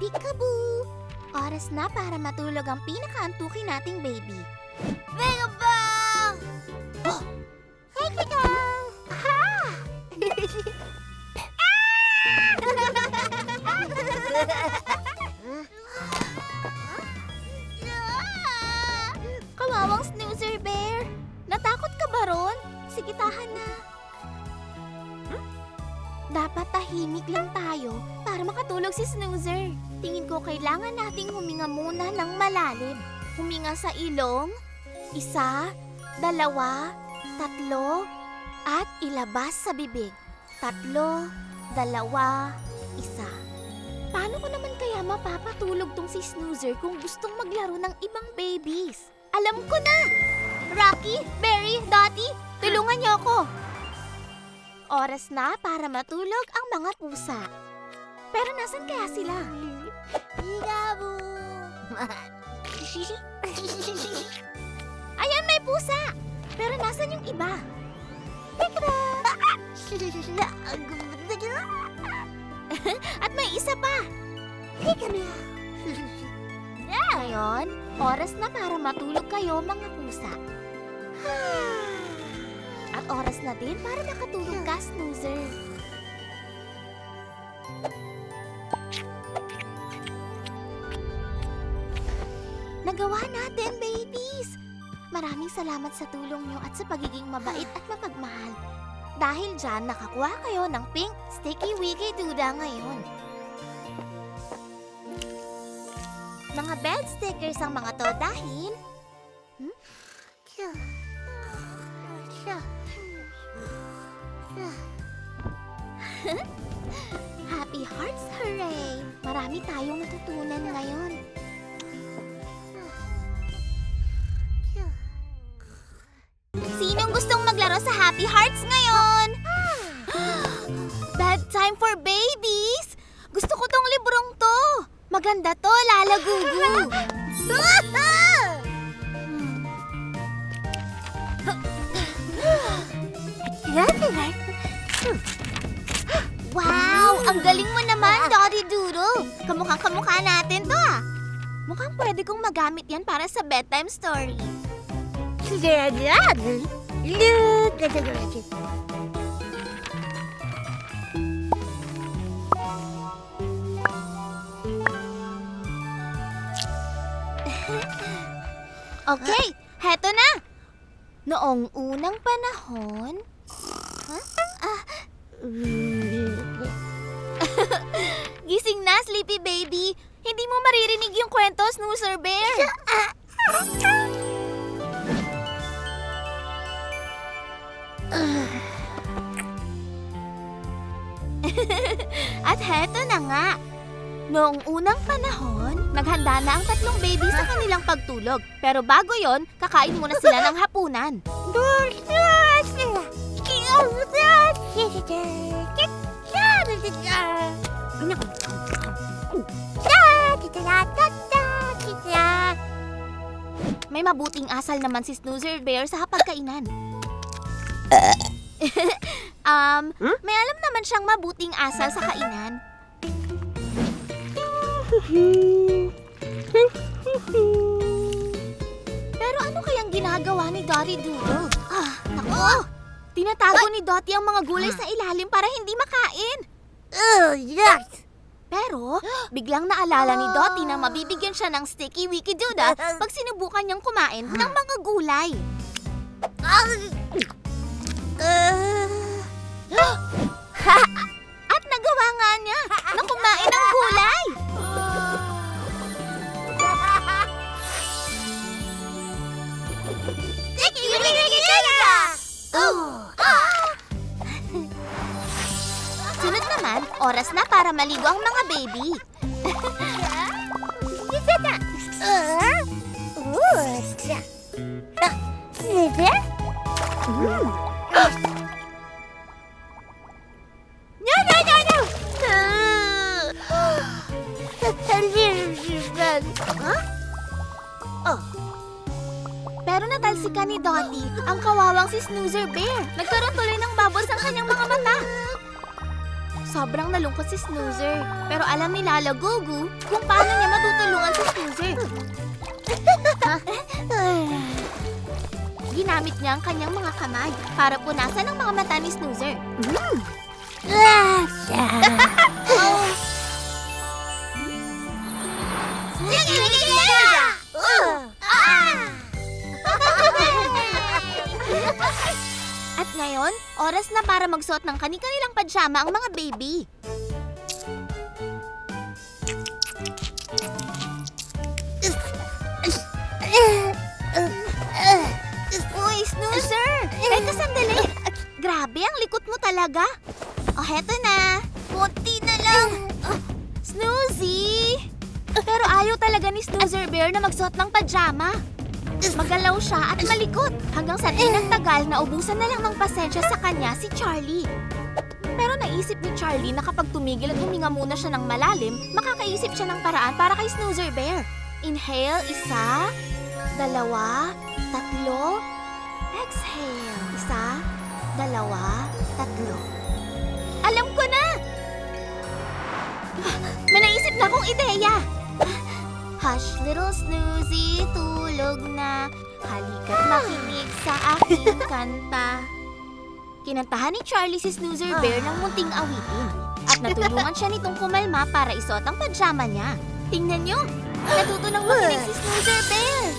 Peekaboo! Oras na para matulog ang pinakaantukin nating baby. Peekaboo! Oh! Peekaboo! Ha! Kawawang Snoozer Bear! Natakot ka ba ron? Sige, tahan na. Dapat tahimik lang tayo para makatulog si Snoozer. Tingin ko kailangan nating huminga muna ng malalim. Huminga sa ilong, 1, 2, 3, at ilabas sa bibig. 3, 2, 1. Paano ko naman kaya mapapatulog tong si Snoozer kung gustong maglaro ng ibang babies? Alam ko na! Rocky, Barry, Dottie, tulungan niyo ako! Oras na para matulog ang mga pusa. Pero nasan kaya sila? Ayan, may pusa! Pero nasan yung iba? At may isa pa! Ngayon, oras na para matulog kayo mga pusa. At oras na din para makatulog ka, Snoozer. Nagawa natin, babies! Maraming salamat sa tulong niyo at sa pagiging mabait at mapagmahal. Dahil dyan, nakakuha kayo ng pink Sticky Wiki Duda ngayon. Mga bed stickers ang mga to dahil... Happy Hearts, hooray! Marami tayong natutunan ngayon. Sinong gustong maglaro sa Happy Hearts ngayon? Bedtime for babies! Gusto ko tong librong to! Maganda to, Lalagugu! Wow! Ang galing mo naman, Dottie Doodle! Kamukha natin to ah! Mukhang pwede kong magamit yan para sa bedtime story. Okay, heto na! Noong unang panahon... Gising na, Sleepy Baby! Hindi mo maririnig yung kwento, Snoozer Bear! At heto na nga! Noong unang panahon, naghanda na ang tatlong baby sa kanilang pagtulog. Pero bago yon, kakain muna sila ng hapunan. May mabuting asal naman si Snoozer Bear sa hapagkainan. May alam naman siyang mabuting asal sa kainan. Pero ano kayang ginagawa ni Dottie Doodle? Naku! Tinatago ni Dottie ang mga gulay sa ilalim para hindi makain. Yes! Pero, biglang naalala ni Dottie na mabibigyan siya ng sticky wiki duda pag sinubukan niyang kumain ng mga gulay. At nagawa nga niya na kumain ng gulay. Sunod naman, oras na para maligo ang mga baby. Pero natalsikan ni Dottie ang kawawang si Snoozer Bear. Nagkaroon tuloy ng bubbles ang kanyang mga mata. Sobrang nalungkot si Snoozer. Pero alam ni Lala Gugu kung paano niya matutulungan si Snoozer. Ginamit niya ang kanyang mga kamay para punasan ang mga mata ni Snoozer. At ngayon, oras na para magsuot ng kani-kanilang pajama ang mga baby. Uy, Snoozer! Teka sandali! Grabe, ang likot mo talaga. O, heto na. Kunti na lang. Snoozy! Pero ayaw talaga ni Snoozer Bear na magsuot ng pajama. Magalaw siya at malikot hanggang sa di nagtagal na ubusan na lang ng pasensya sa kanya si Charlie. Pero naisip ni Charlie na kapag tumigil at huminga muna siya ng malalim, makakaisip siya ng paraan para kay Snoozer Bear. Inhale, 1, 2, 3. Exhale, 1, 2, 3. Alam ko na! May naisip na akong ideya! Hush, little Snoozy, tulog na. Halika't makinig sa aking kanta. Kinantahan ni Charlie si Snoozer Bear ng munting awitin. At natulungan siya nitong kumalma para isuot ang pajama niya. Tingnan niyo! Natuto ng makinig si Snoozer Bear!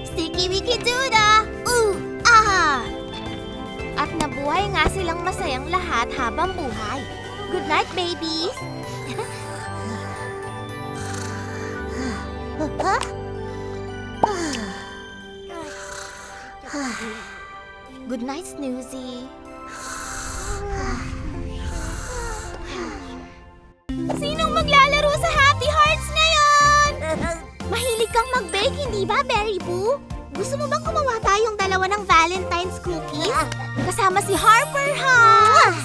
Sticky Wiki Duda! At nabuhay nga silang masayang lahat habang buhay. Good night, babies! Good night, Snoozy. Sinong maglalaro sa Happy Hearts ngayon? Mahilig kang mag-bake, hindi ba, Berry Boo? Gusto mo bang gumawa tayong dalawa ng Valentine's cookies? Kasama si Harper House!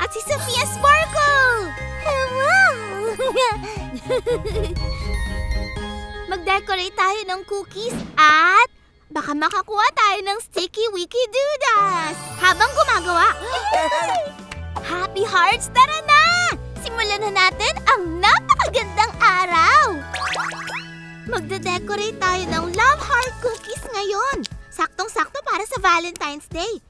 At si Sophia Sparkle! Mag-decorate tayo ng cookies at baka makakuha tayo ng Sticky Wiki Dudas habang gumagawa. Happy Hearts, tara na! Simulan na natin ang napakagandang araw! Magde-decorate tayo ng Love Heart Cookies ngayon. Saktong-sakto para sa Valentine's Day.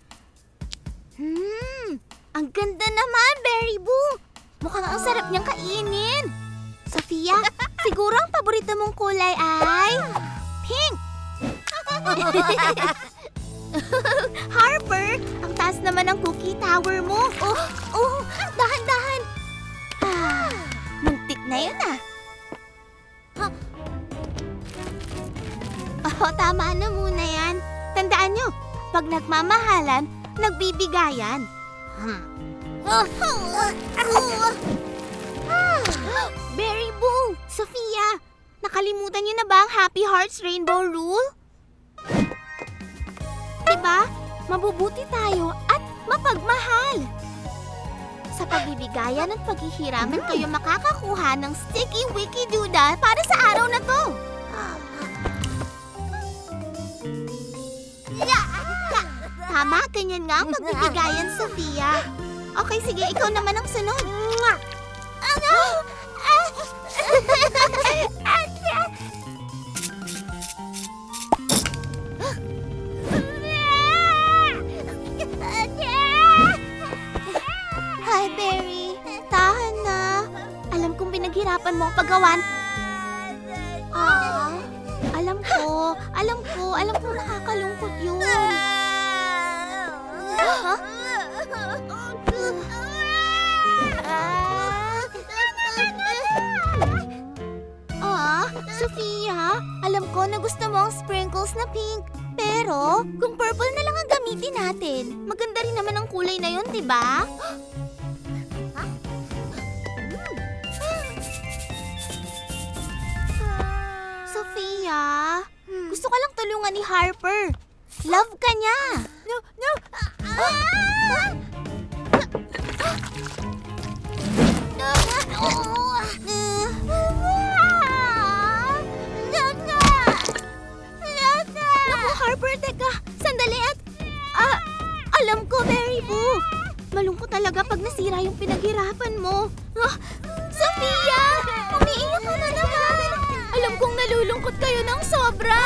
Ang ganda naman, Berry Boo! Mukhang ang sarap niyang kainin. Sofia, siguro ang paborito mong kulay ay... pink! Harper, ang taas naman ng cookie tower mo. Dahan-dahan. Muntik na yun tama na muna yan. Tandaan nyo, pag nagmamahalan, nagbibigayan. Berry Boo! Sofia! Nakalimutan niyo na ba ang Happy Hearts Rainbow Rule? Diba? Mabubuti tayo at mapagmahal. Sa pagbibigayan at paghihiraman kayo makakakuha ng Sticky Wicky Doodle para sa araw na to. Tama, ganyan nga ang pagbibigayan, Sofia. Okay, sige, ikaw naman ang sunod. Ano? Hi, Berry. Tahan na. Alam kong pinaghirapan mo ang paggawan. Alam ko nakakalungkot yun. Sofia, alam ko na gusto mo ang sprinkles na pink. Pero, kung purple na lang ang gamitin natin, maganda rin naman ang kulay na yun, di ba? Sofia, gusto ka lang tulungan ni Harper. Love ka niya. No. Naku, Harper, teka. Sandali at... alam ko, Berry Boo. Malungkot talaga pag nasira yung pinaghirapan mo. Sofia! Umiiyak ka na naman. Alam kong nalulungkot kayo ng sobra.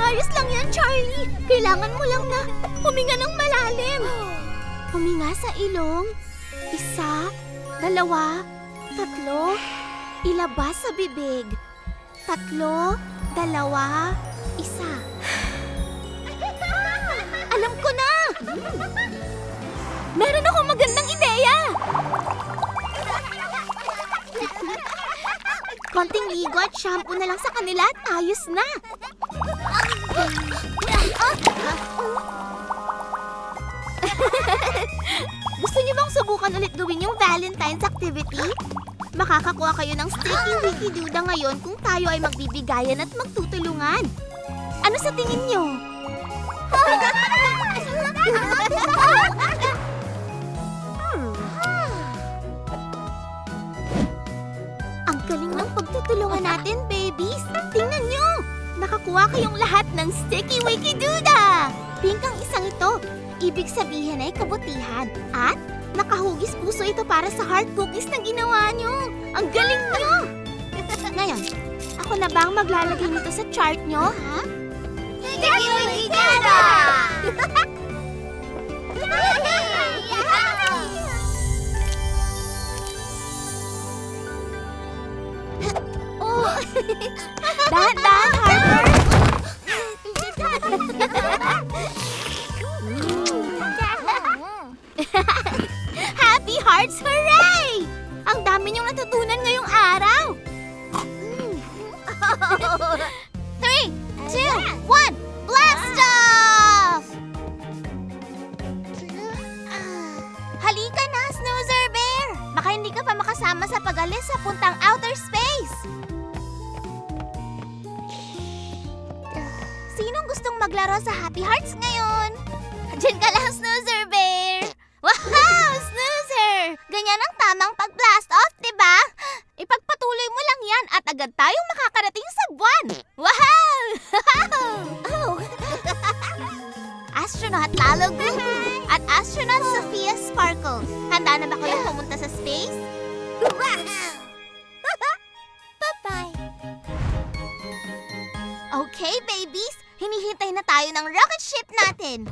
Ayos lang yan, Charlie. Kailangan mo lang na huminga ng malalim. Huminga sa ilong. 1, 2, 3. Ilabas sa bibig. 3, 2, 1. Alam ko na! Meron akong magandang ideya! Konting ligo at shampoo na lang sa kanila at ayos na! Gusto niyo bang subukan ulit gawin yung Valentine's activity? Makakakuha kayo ng Sticky Wicky Doodle ngayon kung tayo ay magbibigayan at magtutulungan. Ano sa tingin niyo? Ang galing ng pagtutulungan natin, babies! Tingnan nyo! Nakakuha kayong lahat ng Sticky Wicky Doodle! Pink ang isang ito. Ibig sabihin ay kabutihan. At nakahugis puso ito para sa heart cookies na ginawa nyo. Ang galing nyo! Ngayon, ako na ba ang maglalagay nito sa chart nyo, ha? Sticky Wicky Doodle! Dahan-dahan, Harper! Happy Hearts! Hooray! Ang dami niyong natutunan ngayong araw! 3, 2, 1, blast off! Halika na, Snoozer Bear! Baka hindi ka pa makasama sa pag-alis sa puntang outer space! Sinong gustong maglaro sa Happy Hearts ngayon? Diyan ka lang, Snoozer Bear! Wow, Snoozer! Ganyan ang tamang pag-blast off, diba? Ipagpatuloy mo lang yan at agad tayong makakarating sa buwan! Wow! Astronaut Lalo Gugu at Astronaut Sofia Sparkle. Handa na ba kayong pumunta sa space? Bye-bye! Okay, babies. Hinihintay na tayo ng rocket ship natin.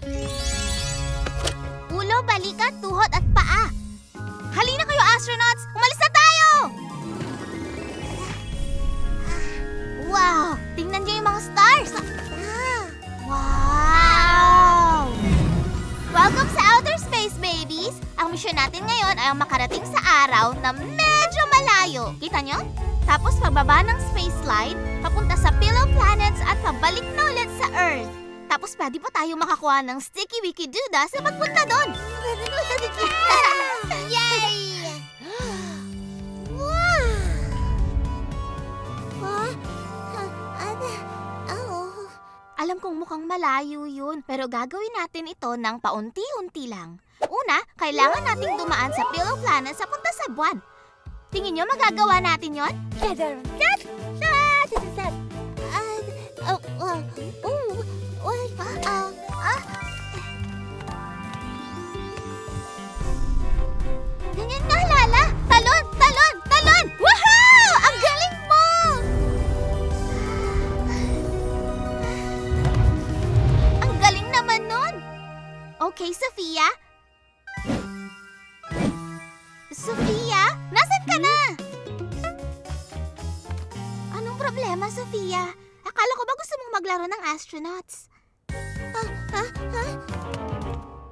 Ulo, balikat, tuhod at paa. Halina kayo, astronauts! Umalis na tayo! Wow! Tingnan niyo yung mga stars! Wow! Welcome sa outer space, babies! Ang misyon natin ngayon ay ang makarating sa araw na medyo malayo. Kita nyo? Tapos pagbaba ng space slide, papunta sa pillow planets at pabalik na ulit sa Earth. Tapos pwede pa tayo makakuha ng sticky wiki duda sa pagpunta doon. Yay! Wow! Alam kong mukhang malayo yun, pero gagawin natin ito ng paunti-unti lang. Una, kailangan nating dumaan sa pillow planet sa punta sa buwan. Tingin nyo magagawa natin yon? Ganyan nga, Lala! Talon! Talon! Talon! Woohoo! Ang galing mo! Ang galing naman nun! Okay, Sofia? Sofia? Nasaan ka na? Anong problema, Sofia? Akala ko ba gusto mong maglaro ng astronauts?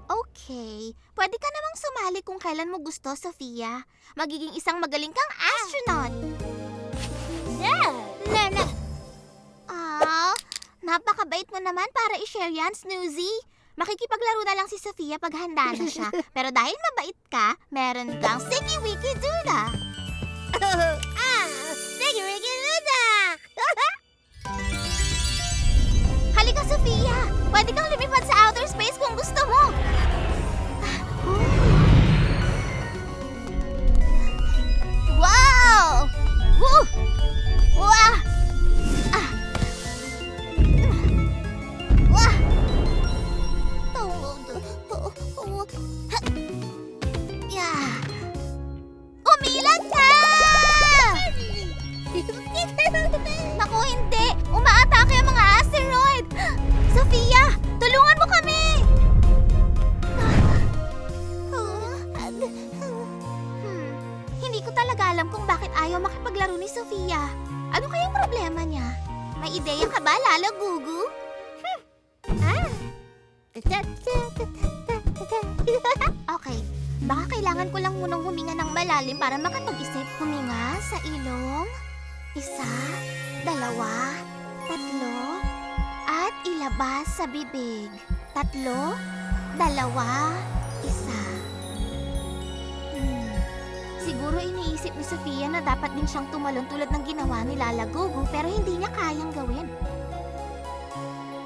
Okay. Pwede ka namang sumali kung kailan mo gusto, Sofia. Magiging isang magaling kang astronaut. Nana! Napakabait mo naman para i-share yan, Snoozy. Makikipaglaro na lang si Sofia pag handa na siya. Pero dahil mabait ka, meron kang Sticky Wiki Duda. Sticky Wiki Duda! Halika, Sofia! Pwede kang lumipad sa outer space kung gusto mo. Wow! Woo! Wah! Ah! Wah! Yeah! Umilag ka! Naku, hindi! Umaatake ang mga asteroid! Sofia! Tulungan mo kami! Hindi ko talaga alam kung bakit ayaw makipaglaro ni Sofia. Ano kayang problema niya? May ideya ka ba, Lala Gugu? Okay, baka kailangan ko lang munang huminga ng malalim para makapag-isip. Huminga sa ilong. 1, 2, 3, at ilabas sa bibig. 3, 2, 1. Siguro iniisip ni Sofia na dapat din siyang tumalon tulad ng ginawa ni Lala Gugu pero hindi niya kayang gawin.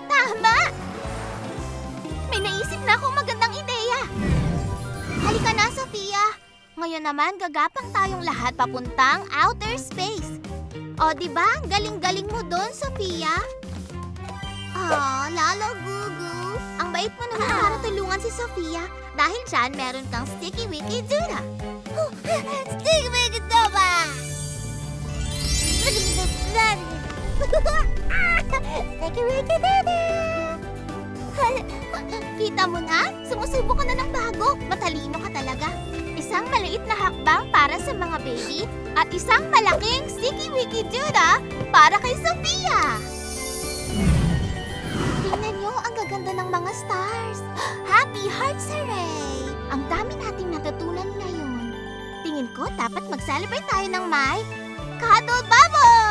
Tama! May naisip na akong magandang ideya. Halika na, Sofia. Ngayon naman gagapang tayong lahat papuntang outer space. O, diba? Galing-galing mo doon, Sofia. Lala Gugu. Ang bait mo naman para tulungan si Sofia. Dahil dyan, meron kang Sticky Wiki Duda. Sticky Wiki Duda! Sticky Wiki Duda! Kita mo na? Sumusubok ka na ng bago. Matalino ka talaga. Isang maliit na hakbang para sa mga baby at isang malaking Sticky Wiki Duda para kay Sofia. Tingnan niyo, ang gaganda ng mga stars. Happy Hearts Hooray! Ang dami nating natutunan ngayon. Tingin ko, dapat mag-celebrate tayo ng may Cuddle Bubble!